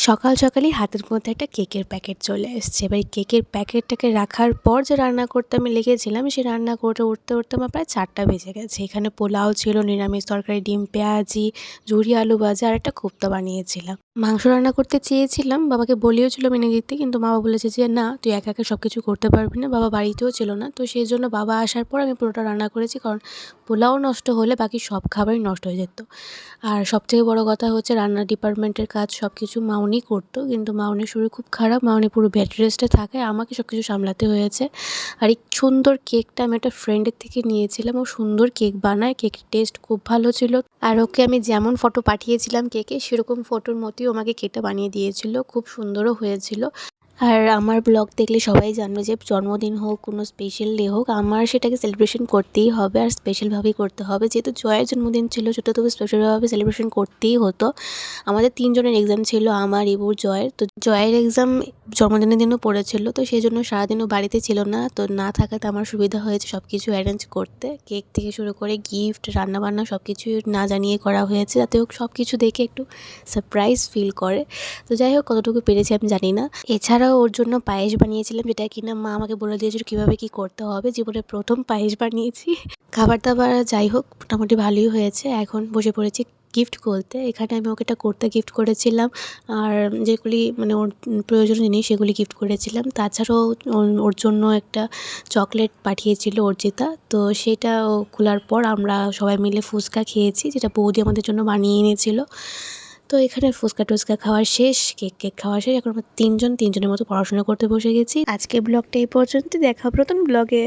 সকাল সকালই হাতের মধ্যে একটা কেকের প্যাকেট চলে এসছে। এবার এই কেকের প্যাকেটটাকে রাখার পর যে রান্না করতে আমি লেগেছিলাম, সে রান্না করে উঠতে আমার প্রায় ৪টা বেজে গেছে। এখানে পোলাও ছিল, নিরামিষ তরকারি, ডিম পেঁয়াজি, ঝুরি আলু ভাজা আর একটা কোপ্তা বানিয়েছিলাম। মাংস রান্না করতে চেয়েছিলাম, বাবাকে বলেওছিলাম এনে দিতে, কিন্তু বাবা বলেছে যে, "না, তুই একা একা সব কিছু করতে পারবি না।" বাবা বাড়িতেও ছিল না। তো সেই জন্য বাবা আসার পর আমি পুরোটা রান্না করেছি, কারণ পোলাও নষ্ট হলে বাকি সব খাবারই নষ্ট হয়ে যেত। আর সবথেকে বড় কথা হচ্ছে, রান্নার ডিপার্টমেন্টের কাজ সব কিছু মাউনি করতো, কিন্তু মাউনির শরীর খুব খারাপ। মাউনি পুরো বেড রেস্টে থাকায় আমাকে সব কিছু সামলাতে হয়েছে। আর এই সুন্দর কেকটা আমি একটা ফ্রেন্ডের থেকে নিয়েছিলাম। ও সুন্দর কেক বানায়, কেকের টেস্ট খুব ভালো ছিল। আর ওকে আমি যেমন ফটো পাঠিয়েছিলাম কেকে, সেরকম ফটোর মতোই আমাকে কেকটা বানিয়ে দিয়েছিল। খুব সুন্দরও হয়েছিল। আর আমার ব্লগ দেখলে সবাই জানবে যে জন্মদিন হোক, কোনো স্পেশাল ডে হোক, আমার সেটাকে সেলিব্রেশন করতেই হবে, আর স্পেশালভাবেই করতে হবে। যেহেতু জয়ের জন্মদিন ছিল, সেটা তো স্পেশালভাবে সেলিব্রেশন করতেই হতো। আমাদের ৩ জনের এক্সাম ছিল, আমার, ইবুর, জয়ের। তো জয়ের এক্সাম জন্মদিনের দিনও পড়েছিল, তো সেই জন্য সারাদিনও বাড়িতে ছিল না। তো না থাকাতে আমার সুবিধা হয়েছে সব কিছু অ্যারেঞ্জ করতে। কেক থেকে শুরু করে গিফট, রান্নাবান্না সব কিছুই না জানিয়ে করা হয়েছে, যাতে ও সব কিছু দেখে একটু সারপ্রাইজ ফিল করে। তো যাই হোক, কতটুকু পেরেছি আমি জানি না। এছাড়াও ওর জন্য পায়েস বানিয়েছিলাম, যেটা কিনা মা আমাকে বলে দিয়েছিল কীভাবে কী করতে হবে। জীবনে প্রথম পায়েস বানিয়েছি। খাবার দাবার যাই হোক মোটামুটি ভালোই হয়েছে। এখন বসে পড়েছি গিফট খুলতে। এখানে আমি ওকে একটা কুর্তা গিফট করেছিলাম, আর যেগুলি মানে ওর প্রয়োজনীয় জিনিস সেগুলি গিফট করেছিলাম। তাছাড়াও ওর জন্য একটা চকলেট পাঠিয়েছিল অর্জিতা। তো সেটা ও খোলার পর আমরা সবাই মিলে ফুচকা খেয়েছি, যেটা বৌদি আমাদের জন্য বানিয়ে এনেছিল। তো এখানে ফুচকা টুচকা খাওয়া শেষ, কেক খাওয়া শেষ। এখন আমরা তিনজনের মতো পড়াশোনা করতে বসে গেছি। আজকে ব্লগটা এই পর্যন্ত, দেখা হবে নতুন ব্লগে।